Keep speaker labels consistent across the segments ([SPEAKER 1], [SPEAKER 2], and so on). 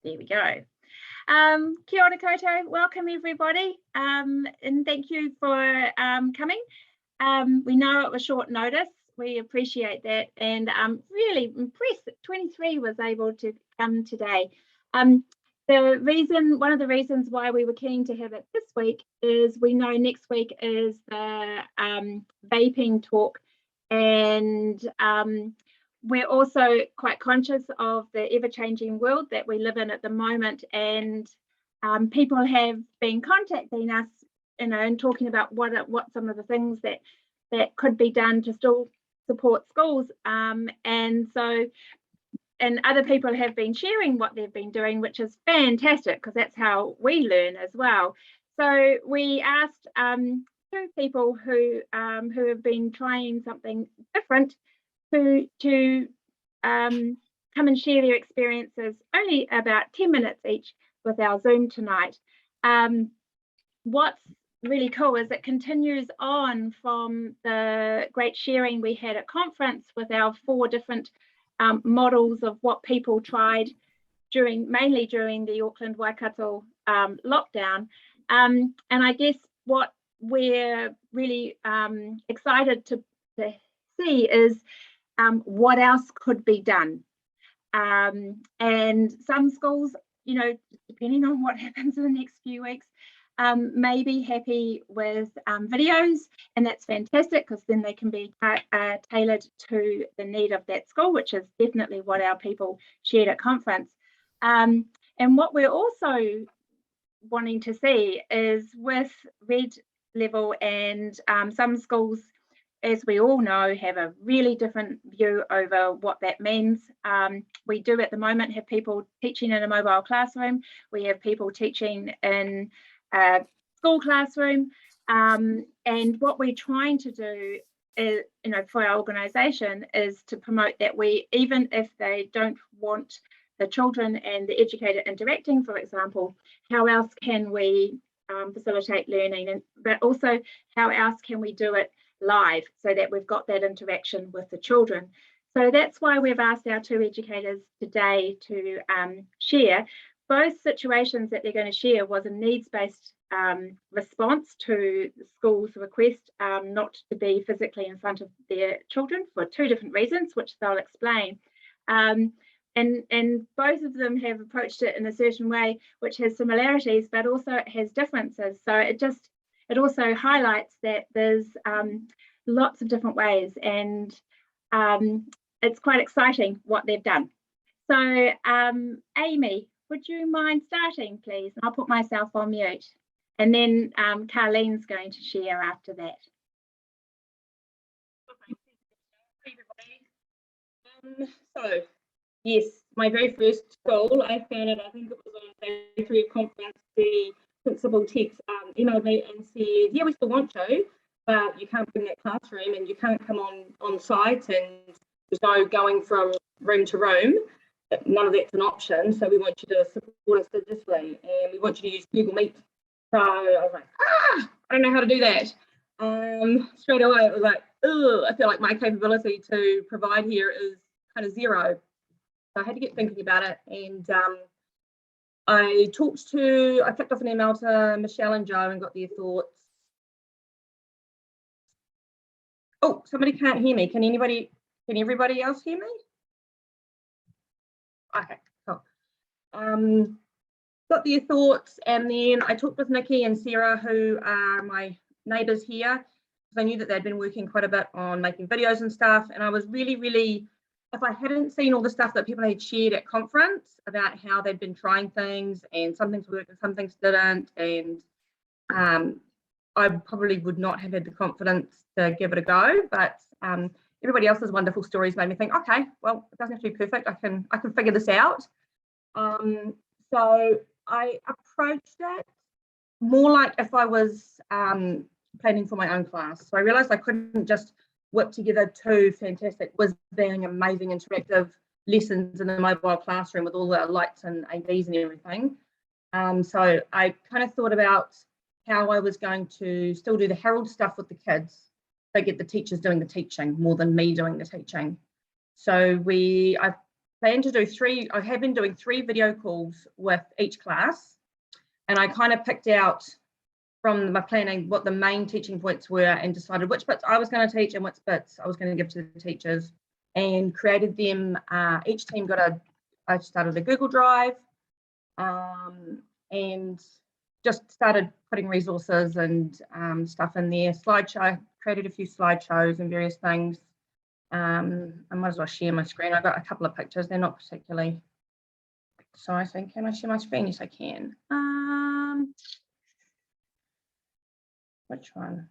[SPEAKER 1] There we go. Kia ora koutou, welcome everybody, and thank you for coming. We know it was short notice, we appreciate that, and I'm really impressed that 23 was able to come today. One of the reasons why we were keen to have it this week is we know next week is the vaping talk, and we're also quite conscious of the ever-changing world that we live in at the moment, and people have been contacting us, and talking about what some of the things that could be done to still support schools, and other people have been sharing what they've been doing, which is fantastic because that's how we learn as well. So we asked two people who have been trying something different to come and share their experiences, only about 10 minutes each with our Zoom tonight. What's really cool is it continues on from the great sharing we had at conference with our 4 different models of what people tried mainly during the Auckland Waikato lockdown. And I guess what we're really excited to see is what else could be done. And some schools, depending on what happens in the next few weeks, may be happy with videos, and that's fantastic because then they can be tailored to the need of that school, which is definitely what our people shared at conference. And what we're also wanting to see is with red level, and some schools, as we all know, have a really different view over what that means. We do at the moment have people teaching in a mobile classroom. We have people teaching in a school classroom. And what we're trying to do is, for our organisation, is to promote that even if they don't want the children and the educator interacting, for example, how else can we facilitate learning, but also how else can we do it live so that we've got that interaction with the children. So that's why we've asked our 2 educators today to share. Both situations that they're going to share was a needs-based response to the school's request not to be physically in front of their children for 2 different reasons, which they'll explain. And both of them have approached it in a certain way, which has similarities, but also it has differences. So it also highlights that there's lots of different ways, and it's quite exciting what they've done. So Amy, would you mind starting, please? I'll put myself on mute, and then Carleen's going to share after that.
[SPEAKER 2] So yes, my very first school, I found it, I think it was on day 3 of conference, the principal text emailed me and said, yeah, we still want you, but you can't bring that classroom and you can't come on site, and there's no going from room to room. None of that's an option, so we want you to support us digitally, and we want you to use Google Meet. So I was like, I don't know how to do that. Straight away it was like, I feel like my capability to provide here is kind of zero. So I had to get thinking about it, and I flicked off an email to Michelle and Joe and got their thoughts. Oh, somebody can't hear me. Can everybody else hear me? Okay, cool. Got their thoughts, and then I talked with Nikki and Sarah, who are my neighbours here, because I knew that they'd been working quite a bit on making videos and stuff, and I was really, if I hadn't seen all the stuff that people had shared at conference about how they'd been trying things, and some things worked and some things didn't, and I probably would not have had the confidence to give it a go, but everybody else's wonderful stories made me think, okay, well, it doesn't have to be perfect. I can figure this out. So I approached it more like if I was planning for my own class. So I realized I couldn't just whip together 2 fantastic, whiz-bang, amazing interactive lessons in the mobile classroom with all the lights and AVs and everything. So I kind of thought about how I was going to still do the Herald stuff with the kids, but get the teachers doing the teaching more than me doing the teaching. So I've plan to do I have been doing 3 video calls with each class, and I kind of picked out from my planning what the main teaching points were and decided which bits I was going to teach and which bits I was going to give to the teachers, and created them. Each team I started a Google Drive, and just started putting resources and stuff in there. Slideshow, created a few slideshows and various things. I might as well share my screen. I've got a couple of pictures. They're not particularly exciting. Can I share my screen? Yes, I can. Which one?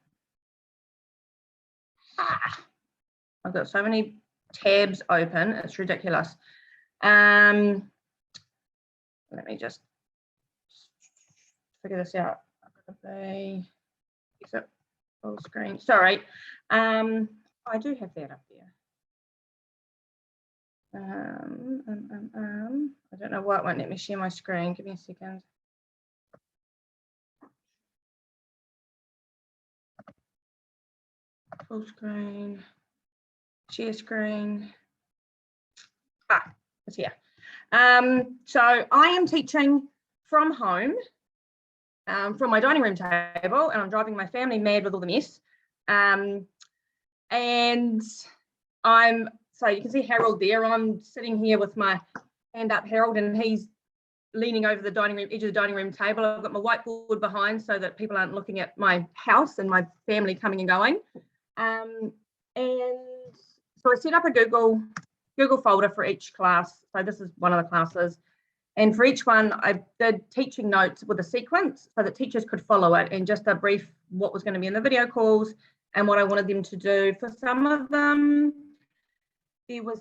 [SPEAKER 2] I've got so many tabs open. It's ridiculous. Let me just figure this out. I've got to exit full screen. Sorry. I do have that up there. I don't know why it won't let me share my screen. Give me a second. Full screen, share screen. It's here. So I am teaching from home, from my dining room table, and I'm driving my family mad with all the mess. And so you can see Harold there. I'm sitting here with my hand up, Harold, and he's leaning over the edge of the dining room table. I've got my whiteboard behind so that people aren't looking at my house and my family coming and going. And so I set up a Google folder for each class. So this is one of the classes. And for each one, I did teaching notes with a sequence so that teachers could follow it, and just a brief what was going to be in the video calls and what I wanted them to do. For some of them, there was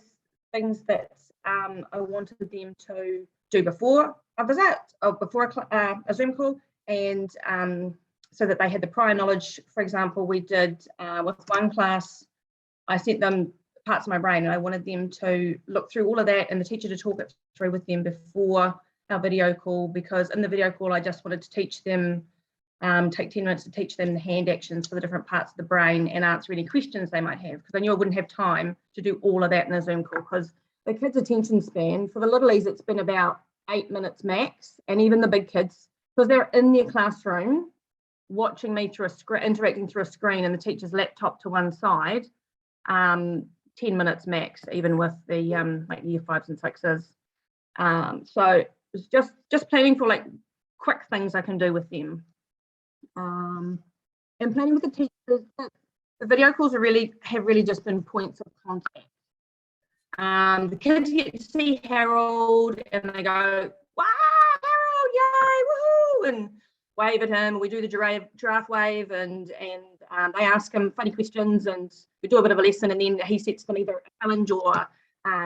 [SPEAKER 2] things that I wanted them to do before a visit or before a Zoom call, and so that they had the prior knowledge. For example, we did with one class, I sent them parts of my brain, and I wanted them to look through all of that and the teacher to talk it through with them before our video call, because in the video call I just wanted to teach them, take 10 minutes to teach them the hand actions for the different parts of the brain and answer any questions they might have, because I knew I wouldn't have time to do all of that in a Zoom call, because the kids' attention span for the littlies, it's been about 8 minutes max, and even the big kids, because they're in their classroom watching me through a screen, interacting through a screen and the teacher's laptop to one side, 10 minutes max, even with the like year 5s and 6s. So it's just planning for like quick things I can do with them. And planning with the teachers, the video calls have really just been points of contact. The kids get to see Harold and they go, wow, Harold, yay, woohoo, and wave at him. We do the giraffe wave, and they ask him funny questions, and we do a bit of a lesson, and then he sets them either a challenge or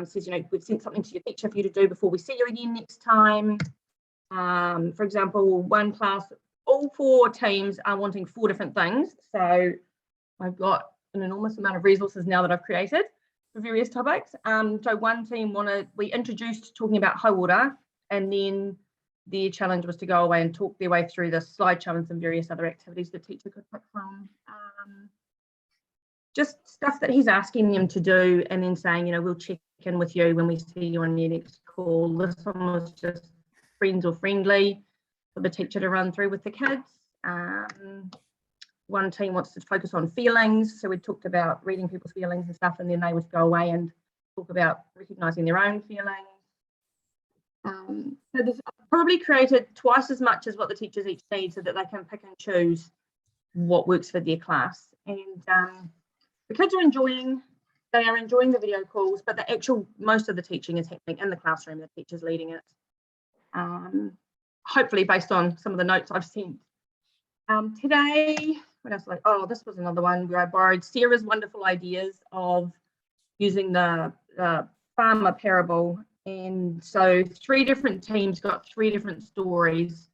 [SPEAKER 2] says, you know, we've sent something to your teacher for you to do before we see you again next time. For example, one class, all 4 teams are wanting 4 different things. So I've got an enormous amount of resources now that I've created for various topics. So one team we introduced talking about high water, and then their challenge was to go away and talk their way through the slideshow and some various other activities the teacher could pick from. Just stuff that he's asking them to do, and then saying, you know, we'll check in with you when we see you on your next call. This one was just friends or friendly for the teacher to run through with the kids. One team wants to focus on feelings, so we talked about reading people's feelings and stuff, and then they would go away and talk about recognising their own feelings. So there's probably created twice as much as what the teachers each need, so that they can pick and choose what works for their class. And the kids are enjoying the video calls, but most of the teaching is happening in the classroom. The teacher's leading it. Hopefully based on some of the notes I've sent. Today, what else? This was another one where I borrowed Sarah's wonderful ideas of using the farmer parable. And so 3 different teams got 3 different stories,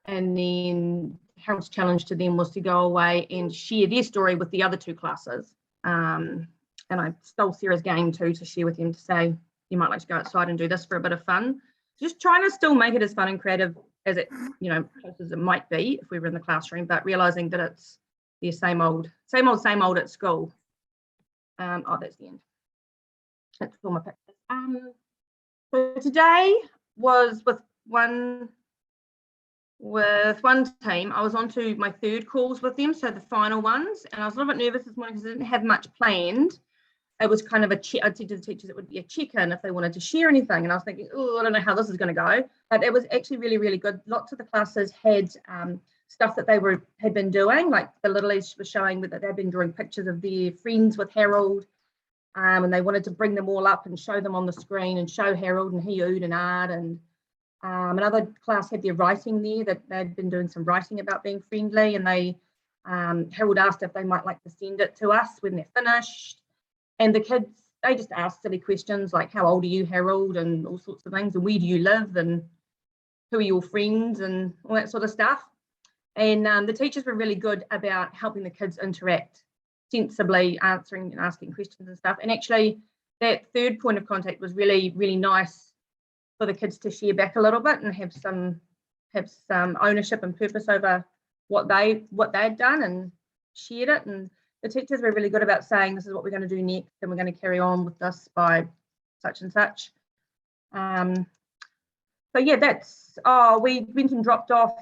[SPEAKER 2] and then Harold's challenge to them was to go away and share their story with the other 2 classes. And I stole Sarah's game too, to share with them, to say you might like to go outside and do this for a bit of fun. Just trying to still make it as fun and creative as it, you know, as it might be if we were in the classroom, but realizing that it's the same old at school. That's the end. That's all my pictures.
[SPEAKER 3] So today was with one team. I was on to my third calls with them, so the final ones, and I was a little bit nervous this morning because I didn't have much planned. It was kind of I'd said to the teachers it would be a check-in if they wanted to share anything, and I was thinking, oh, I don't know how this is going to go, but it was actually really, really good. Lots of the classes had stuff that they had been doing, like the littlies were showing that they'd been drawing pictures of their friends with Harold, and they wanted to bring them all up and show them on the screen and show Harold, and he oohed and ahed. And another class had their writing there, that they'd been doing some writing about being friendly, and they Harold asked if they might like to send it to us when they're finished. And the kids, they just asked silly questions like, how old are you, Harold, and all sorts of things, and where do you live, and who are your friends, and all that sort of stuff. And the teachers were really good about helping the kids interact sensibly, answering and asking questions and stuff. And actually, that third point of contact was really, really nice for the kids to share back a little bit and have some ownership and purpose over what they'd done and shared it. And the teachers were really good about saying, this is what we're going to do next, and we're going to carry on with this by such and such. So yeah, we went and dropped off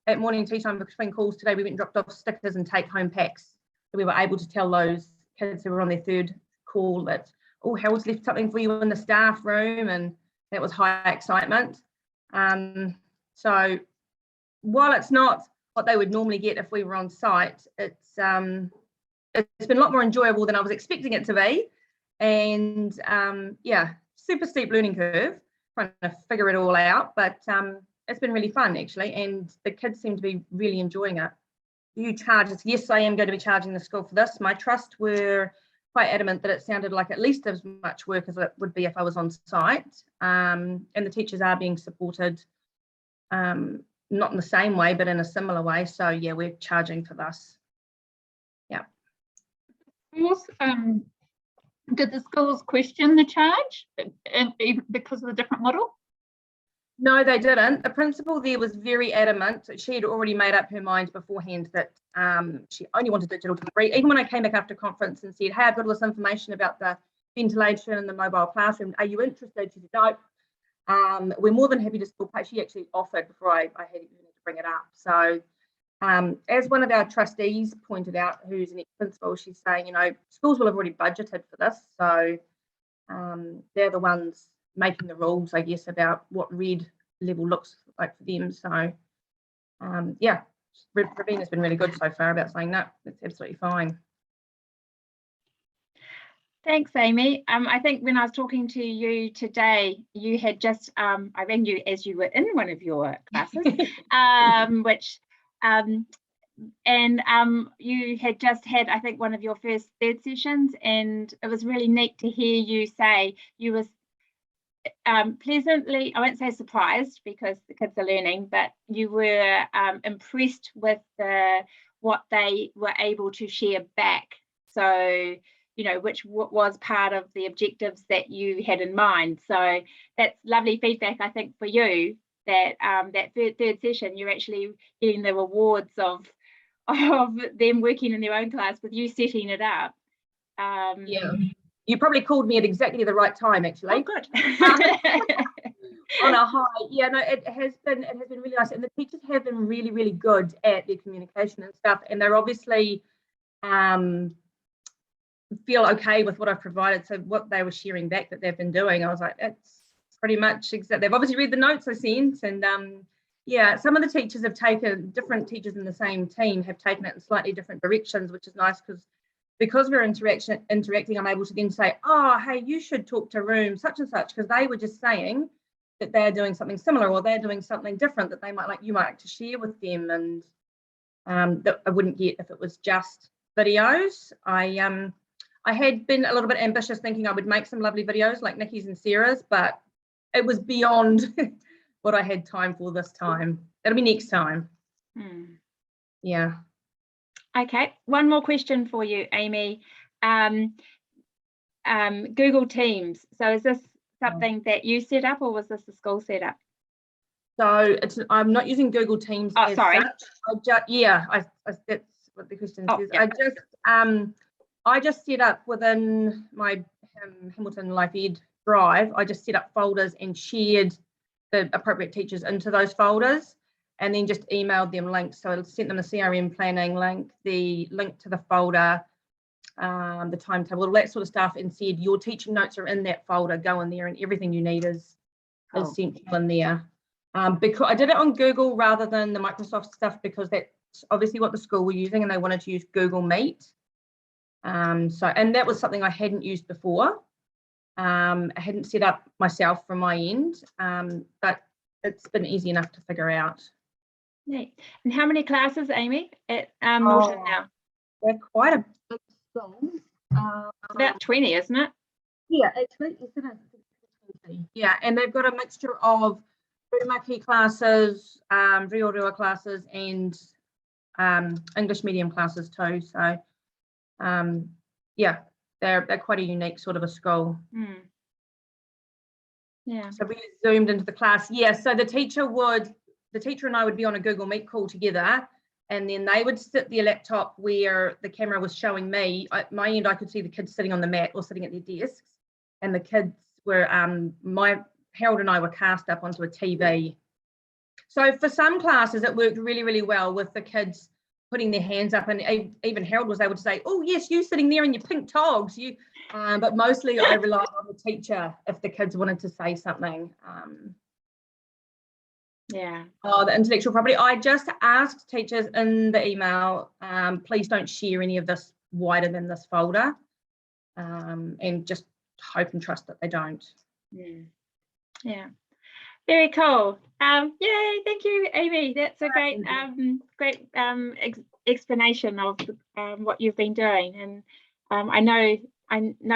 [SPEAKER 3] at morning tea time between calls today. We went and dropped off stickers and take-home packs. So we were able to tell those kids who were on their third call that, oh, Harold's left something for you in the staff room, and that was high excitement. So while it's not what they would normally get if we were on site, it's been a lot more enjoyable than I was expecting it to be. And yeah, super steep learning curve, trying to figure it all out, but it's been really fun actually, and the kids seem to be really enjoying it. You charge us? Yes, I am going to be charging the school for this. My trust were quite adamant that it sounded like at least as much work as it would be if I was on site, and the teachers are being supported, not in the same way, but in a similar way. So yeah, we're charging for this. Yeah.
[SPEAKER 4] Did the schools question the charge because of the different model?
[SPEAKER 3] No, they didn't. The principal there was very adamant. She had already made up her mind beforehand that she only wanted digital delivery. Even when I came back after conference and said, hey, I've got all this information about the ventilation and the mobile classroom, are you interested? She said, no, we're more than happy to still pay. She actually offered before I had even to bring it up. So as one of our trustees pointed out, who's an ex-principal, she's saying, you know, schools will have already budgeted for this. So they're the ones making the rules, I guess, about what red level looks like for them. So yeah, Ravina's been really good so far about saying no, it's absolutely fine.
[SPEAKER 1] Thanks, Amy. I think when I was talking to you today, you had just, I rang you as you were in one of your classes, you had just had, I think, one of your first third sessions, and it was really neat to hear you say you were pleasantly, I won't say surprised because the kids are learning, but you were impressed with what they were able to share back. So, you know, which was part of the objectives that you had in mind. So that's lovely feedback, I think, for you, that that third session, you're actually getting the rewards of them working in their own class with you setting it up.
[SPEAKER 3] Yeah. You probably called me at exactly the right time, actually.
[SPEAKER 1] Oh, good.
[SPEAKER 3] On a high, yeah, no, it has been really nice, and the teachers have been really, really good at their communication and stuff, and they're obviously feel okay with what I've provided. So what they were sharing back that they've been doing, I was like, it's pretty much exact. They've obviously read the notes I sent, and yeah, some of the teachers have taken, different teachers in the same team have taken it in slightly different directions, which is nice because we're interacting, I'm able to then say, oh, hey, you should talk to room such and such, because they were just saying that they're doing something similar or they're doing something different that they might like, you might like to share with them, and that I wouldn't get if it was just videos. I had been a little bit ambitious, thinking I would make some lovely videos like Nikki's and Sarah's, but it was beyond what I had time for this time. That'll be next time. Yeah.
[SPEAKER 1] Okay, one more question for you, Amy. Google Teams. So is this something that you set up, or was this the school set up?
[SPEAKER 3] So I'm not using Google Teams.
[SPEAKER 1] Oh, sorry.
[SPEAKER 3] Such. That's what the question says.
[SPEAKER 1] Yeah.
[SPEAKER 3] I just set up within my Hamilton Life Ed Drive, I just set up folders and shared the appropriate teachers into those folders, and then just emailed them links. So I sent them the CRM planning link, the link to the folder, the timetable, all that sort of stuff, and said your teaching notes are in that folder, go in there, and everything you need is central in there. Because I did it on Google rather than the Microsoft stuff, because that's obviously what the school were using, and they wanted to use Google Meet. And that was something I hadn't used before. I hadn't set up myself from my end, but it's been easy enough to figure out.
[SPEAKER 1] Neat. And how many classes, Amy, at Norton now?
[SPEAKER 3] They're quite a big school.
[SPEAKER 1] About 20, isn't it?
[SPEAKER 3] Yeah, actually, isn't it? Yeah, and they've got a mixture of Rūmaki classes, Reo classes, and English medium classes too. So, yeah, they're quite a unique sort of a school.
[SPEAKER 1] Yeah.
[SPEAKER 3] So we zoomed into the class. Yeah, so the teacher and I would be on a Google Meet call together, and then they would sit their laptop where the camera was showing me. At my end, I could see the kids sitting on the mat or sitting at their desks, and the kids were, Harold and I were cast up onto a TV. So for some classes, it worked really, really well with the kids putting their hands up, and even Harold was able to say, oh yes, you sitting there in your pink togs, you. But mostly I relied on the teacher if the kids wanted to say something.
[SPEAKER 1] Yeah.
[SPEAKER 3] Oh, the intellectual property. I just asked teachers in the email, please don't share any of this wider than this folder, and just hope and trust that they don't.
[SPEAKER 1] Yeah. Very cool. Yay, thank you, Amy. That's a great explanation of what you've been doing. And I know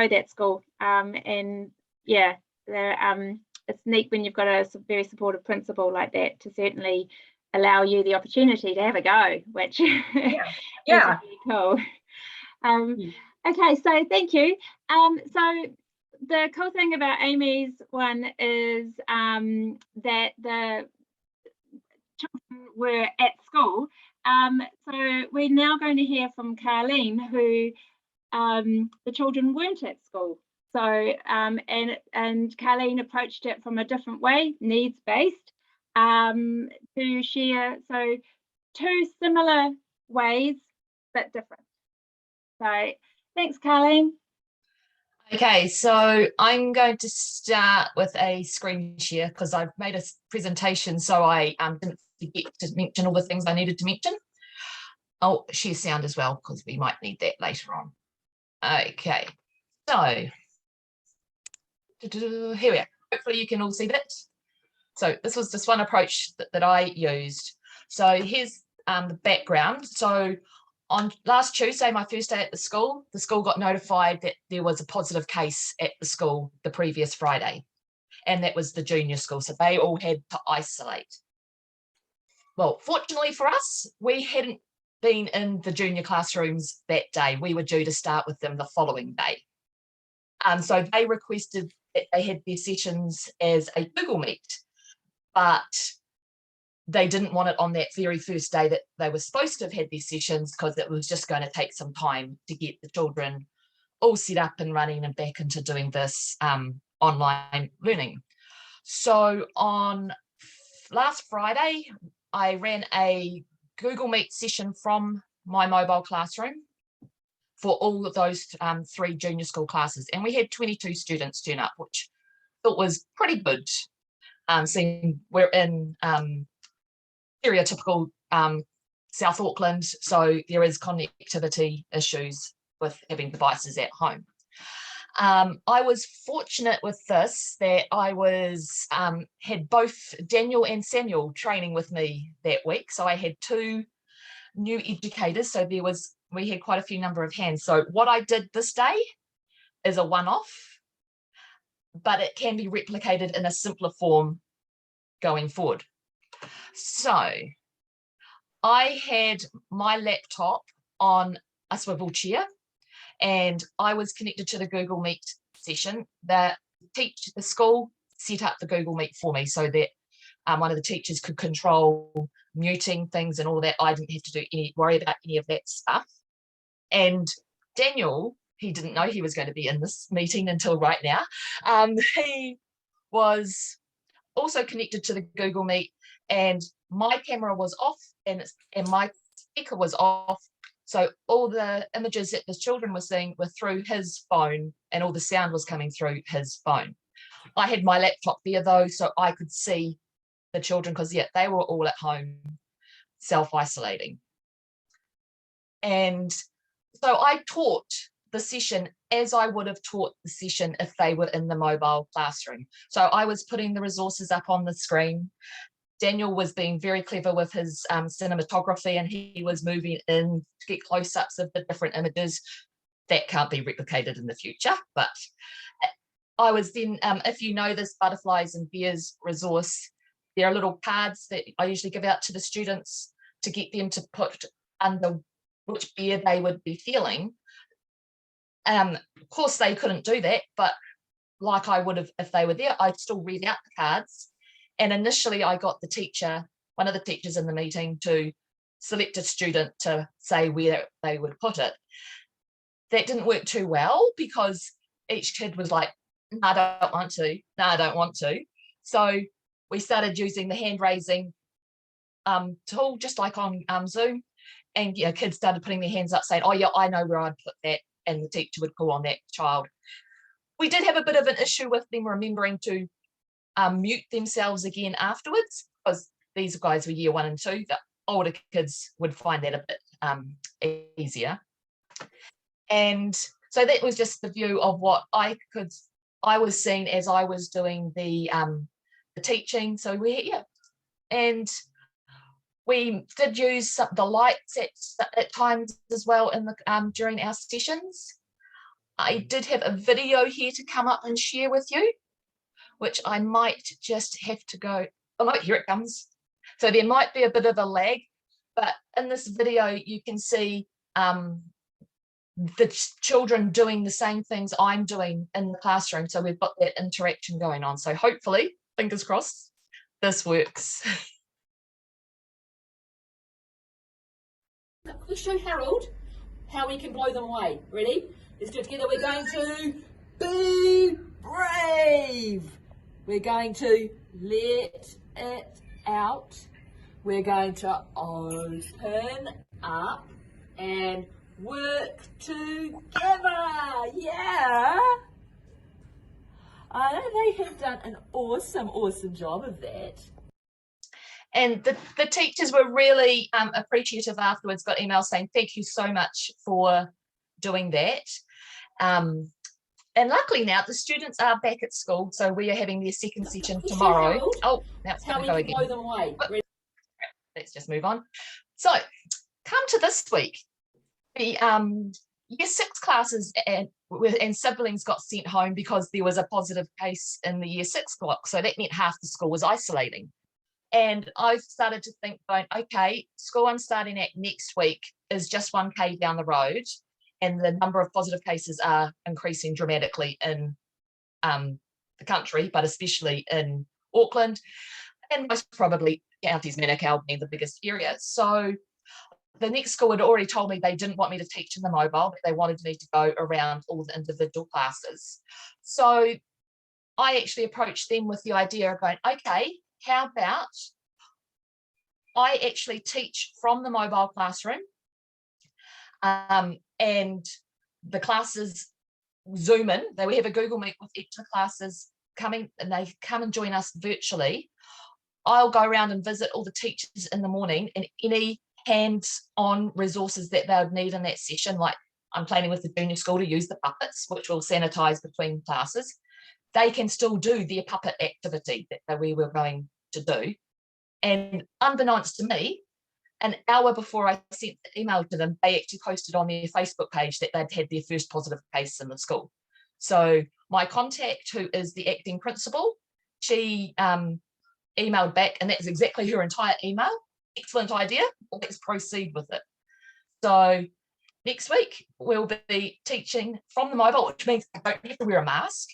[SPEAKER 1] that school. And yeah, it's neat when you've got a very supportive principal like that to certainly allow you the opportunity to have a go, which is really cool. Okay, so thank you. So the cool thing about Amy's one is that the children were at school. So we're now going to hear from Carleen, who the children weren't at school. So and Carleen approached it from a different way, needs-based, to share. So two similar ways, but different. So thanks, Carleen.
[SPEAKER 5] Okay, so I'm going to start with a screen share because I've made a presentation, so I didn't forget to mention all the things I needed to mention. I'll share sound as well because we might need that later on. Okay, so here we are. Hopefully you can all see that. So this was just one approach that I used. So here's the background. So on last Tuesday, my first day at the school got notified that there was a positive case at the school the previous Friday, and that was the junior school. So they all had to isolate. Well, fortunately for us, we hadn't been in the junior classrooms that day. We were due to start with them the following day. So they requested that they had their sessions as a Google Meet, but they didn't want it on that very first day that they were supposed to have had their sessions because it was just going to take some time to get the children all set up and running and back into doing this online learning. So on last Friday, I ran a Google Meet session from my mobile classroom for all of those 3 junior school classes, and we had 22 students turn up, which I thought was pretty good. Seeing we're in stereotypical South Auckland, so there is connectivity issues with having devices at home. I was fortunate with this that I was had both Daniel and Samuel training with me that week, so I had 2 new educators, so we had quite a few number of hands. So what I did this day is a one-off, but it can be replicated in a simpler form going forward. So I had my laptop on a swivel chair and I was connected to the Google Meet session. The school set up the Google Meet for me so that one of the teachers could control muting things and all that. I didn't have to worry about any of that stuff. And Daniel he didn't know he was going to be in this meeting until right now. He was also connected to the Google Meet, and my camera was off and my speaker was off. So all the images that the children were seeing were through his phone, and all the sound was coming through his phone. I had my laptop there though, so I could see the children, because yeah, they were all at home self-isolating. And so I taught the session as I would have taught the session if they were in the mobile classroom. So I was putting the resources up on the screen. Daniel was being very clever with his cinematography, and he was moving in to get close-ups of the different images. That can't be replicated in the future, but I was then, if you know this Butterflies and Bears resource, there are little cards that I usually give out to the students to get them to put under which bear they would be feeling. Of course, they couldn't do that, but like I would have if they were there, I'd still read out the cards. And initially I got the teacher, one of the teachers in the meeting, to select a student to say where they would put it. That didn't work too well, because each kid was like, no, I don't want to, no, I don't want to. So we started using the hand raising tool, just like on Zoom. And yeah, kids started putting their hands up saying, oh yeah, I know where I'd put that. And the teacher would call on that child. We did have a bit of an issue with them remembering to mute themselves again afterwards, because these guys were year 1 and 2. The older kids would find that a bit easier. And so that was just the view of what I was seeing as I was doing the teaching. So and we did use the lights at times as well in the during our sessions. I did have a video here to come up and share with you, which I might just have to go. Oh no, here it comes. So there might be a bit of a lag, but in this video you can see the children doing the same things I'm doing in the classroom. So we've got that interaction going on. So hopefully, fingers crossed, this works.
[SPEAKER 6] Let's show Harold how we can blow them away. Ready? Let's do it together. We're going to be brave. We're going to let it out. We're going to open up and work together. Yeah. I know they have done an awesome job of that.
[SPEAKER 5] And the teachers were really appreciative afterwards, got emails saying, thank you so much for doing that. And luckily now the students are back at school, so we are having their second session tomorrow. Oh, now it's going to go again.
[SPEAKER 6] Blow them away.
[SPEAKER 5] Let's just move on. So come to this week. The year 6 classes and siblings got sent home because there was a positive case in the year 6 block. So that meant half the school was isolating. And I started to think, going, okay, school I'm starting at next week is just 1K down the road, and the number of positive cases are increasing dramatically in the country, but especially in Auckland, and most probably counties, Manukau being the biggest area. So the next school had already told me they didn't want me to teach in the mobile, but they wanted me to go around all the individual classes. So I actually approached them with the idea of going, okay, how about I actually teach from the mobile classroom, and the classes Zoom in. We have a Google Meet with each of the classes coming, and they come and join us virtually. I'll go around and visit all the teachers in the morning, and any hands-on resources that they would need in that session, like I'm planning with the junior school to use the puppets, which will sanitize between classes. They can still do their puppet activity that we were going to do. And unbeknownst to me, an hour before I sent the email to them, they actually posted on their Facebook page that they'd had their first positive case in the school. So my contact, who is the acting principal, she emailed back, and that's exactly her entire email. Excellent idea, let's proceed with it. So next week we'll be teaching from the mobile, which means I don't have to wear a mask,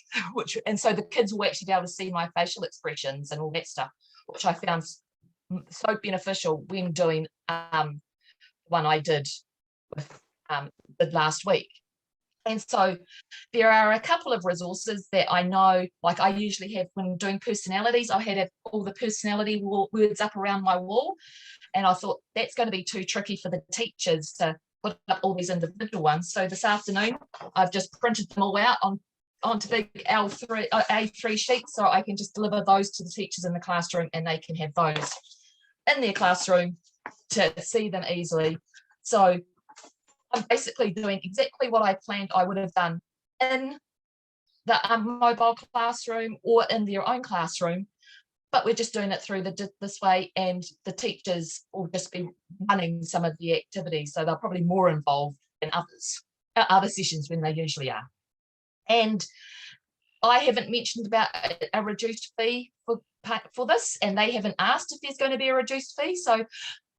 [SPEAKER 5] and so the kids will actually be able to see my facial expressions and all that stuff, which I found so beneficial when doing one I did with last week. And so there are a couple of resources that I know, like I usually have when doing personalities, I had all the personality words up around my wall. And I thought that's going to be too tricky for the teachers to put up all these individual ones. So this afternoon, I've just printed them all out onto big A3 sheets, so I can just deliver those to the teachers in the classroom, and they can have those in their classroom to see them easily. So I'm basically doing exactly what I planned I would have done in the mobile classroom or in their own classroom, but we're just doing it through this way, and the teachers will just be running some of the activities, so they're probably more involved than other sessions when they usually are. And I haven't mentioned about a reduced fee for this, and they haven't asked if there's going to be a reduced fee, so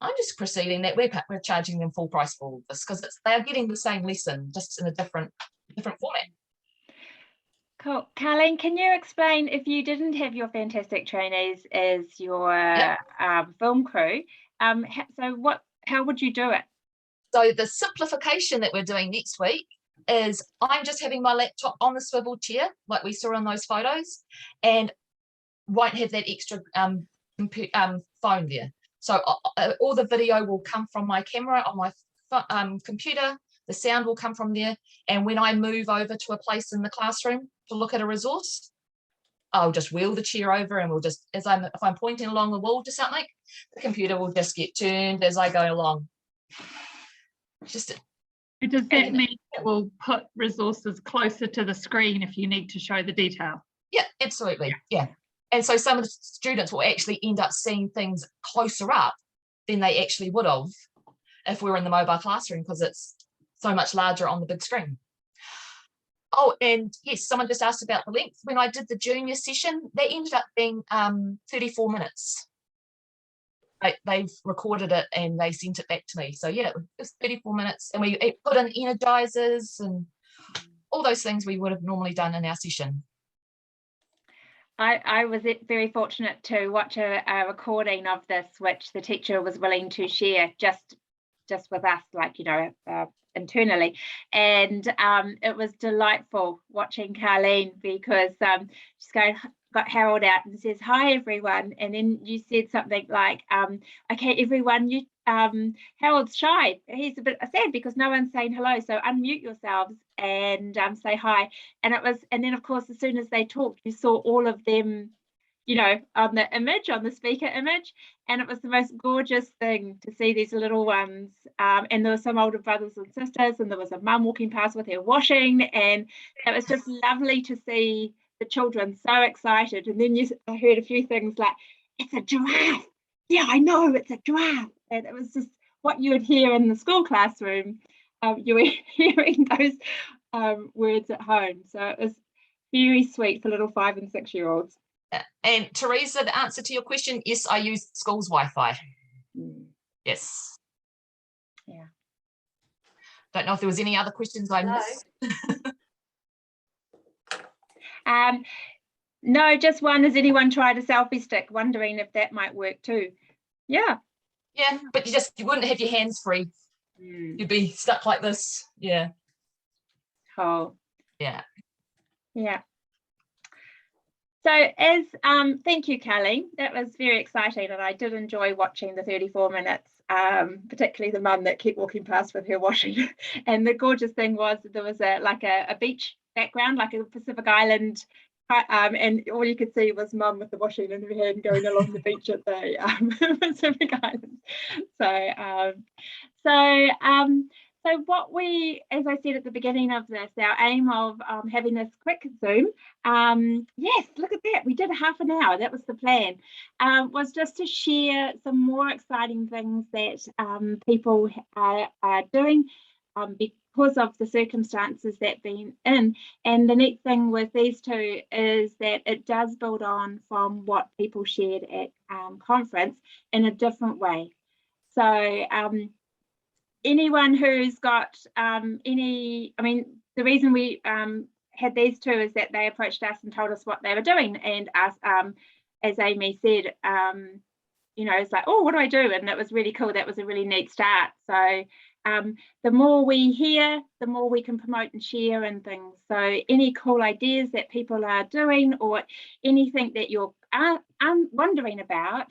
[SPEAKER 5] I'm just proceeding that we're charging them full price for all of this, because they're getting the same lesson, just in a different format.
[SPEAKER 1] Cool. Carleen, can you explain, if you didn't have your fantastic trainees as your film crew, how would you do it?
[SPEAKER 5] So the simplification that we're doing next week is I'm just having my laptop on the swivel chair, like we saw in those photos, and won't have that extra phone there. So all the video will come from my camera on my computer, the sound will come from there, and when I move over to a place in the classroom to look at a resource, I'll just wheel the chair over, and we'll just, if I'm pointing along the wall to something, the computer will just get turned as I go along. Does
[SPEAKER 4] that mean it will put resources closer to the screen if you need to show the detail?
[SPEAKER 5] Yeah, absolutely. Yeah. And so some of the students will actually end up seeing things closer up than they actually would have if we were in the mobile classroom, because it's so much larger on the big screen. Oh, and yes, someone just asked about the length. When I did the junior session, they ended up being 34 minutes. They've recorded it and they sent it back to me. So yeah, it was 34 minutes, and we put in energizers and all those things we would have normally done in our session.
[SPEAKER 1] I was very fortunate to watch a recording of this, which the teacher was willing to share just with us, like, you know, internally, and it was delightful watching Carleen, because she's got Harold out and says, "Hi everyone," and then you said something like, "Okay everyone, you Harold's shy, he's a bit sad because no one's saying hello, so unmute yourselves and say hi." And then of course, as soon as they talked, you saw all of them, you know, on the speaker image, and it was the most gorgeous thing to see these little ones, and there were some older brothers and sisters, and there was a mum walking past with her washing, and it was just lovely to see the children so excited. And then I heard a few things like, "It's a giraffe, yeah I know, it's a giraffe," and it was just what you would hear in the school classroom. You were hearing those words at home, so it was very sweet for little 5 and 6 year olds.
[SPEAKER 5] And Teresa, the answer to your question, yes, I use school's Wi-Fi. Yes.
[SPEAKER 1] Yeah.
[SPEAKER 5] Don't know if there was any other questions I missed.
[SPEAKER 1] No, just one. Has anyone tried a selfie stick? Wondering if that might work too. Yeah.
[SPEAKER 5] Yeah, but you wouldn't have your hands free. You'd be stuck like this. Yeah.
[SPEAKER 1] Oh.
[SPEAKER 5] Yeah.
[SPEAKER 1] Yeah. So thank you, Carleen. That was very exciting, and I did enjoy watching the 34 minutes, particularly the mum that kept walking past with her washing. And the gorgeous thing was there was a beach background, like a Pacific Island, and all you could see was mum with the washing in her hand going along the beach at the Pacific Islands. So what as I said at the beginning of this, our aim of having this quick Zoom, yes, look at that, we did half an hour, that was the plan, was just to share some more exciting things that people are doing because of the circumstances that been in. And the neat thing with these two is that it does build on from what people shared at conference in a different way. So anyone who's got the reason we had these two is that they approached us and told us what they were doing, and us, as Amy said, you know, it's like, oh, what do I do? And it was really cool. That was a really neat start. So the more we hear, the more we can promote and share and things. So any cool ideas that people are doing or anything that you're wondering about,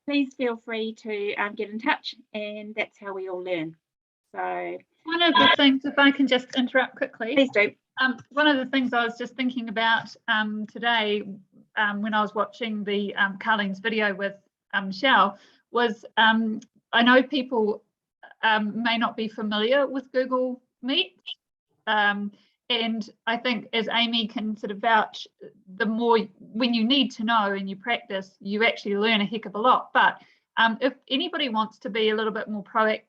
[SPEAKER 1] please feel free to get in touch, and that's how we all learn. So
[SPEAKER 4] one of the things, if I can just interrupt quickly.
[SPEAKER 1] Please do.
[SPEAKER 4] One of the things I was just thinking about today when I was watching the Carleen's video with Michelle was I know people may not be familiar with Google Meet, and I think as Amy can sort of vouch, the more when you need to know and you practice, you actually learn a heck of a lot. But if anybody wants to be a little bit more proactive,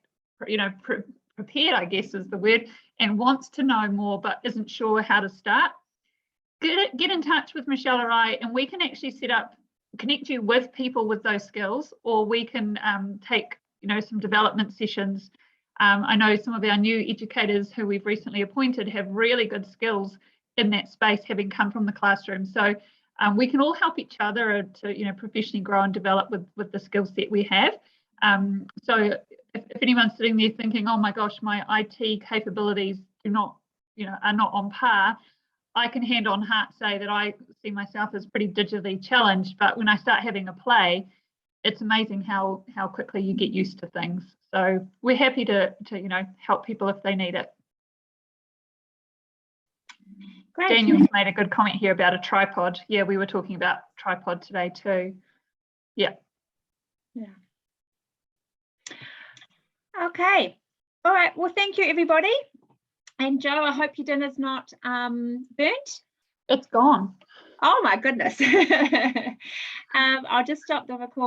[SPEAKER 4] prepared, I guess is the word, and wants to know more but isn't sure how to start, get in touch with Michelle or I, and we can actually connect you with people with those skills, or we can take some development sessions. I know some of our new educators who we've recently appointed have really good skills in that space, having come from the classroom. So we can all help each other to professionally grow and develop with the skill set we have. So if anyone's sitting there thinking, oh my gosh, my IT capabilities are not on par, I can hand on heart say that I see myself as pretty digitally challenged, but when I start having a play, it's amazing how quickly you get used to things. So we're happy to help people if they need it.
[SPEAKER 1] Great.
[SPEAKER 4] Daniel's made a good comment here about a tripod. Yeah, we were talking about tripod today too. Yeah.
[SPEAKER 1] Okay. All right. Well, thank you, everybody. And Joe, I hope your dinner's not burnt.
[SPEAKER 4] It's gone.
[SPEAKER 1] Oh my goodness. I'll just stop the recording.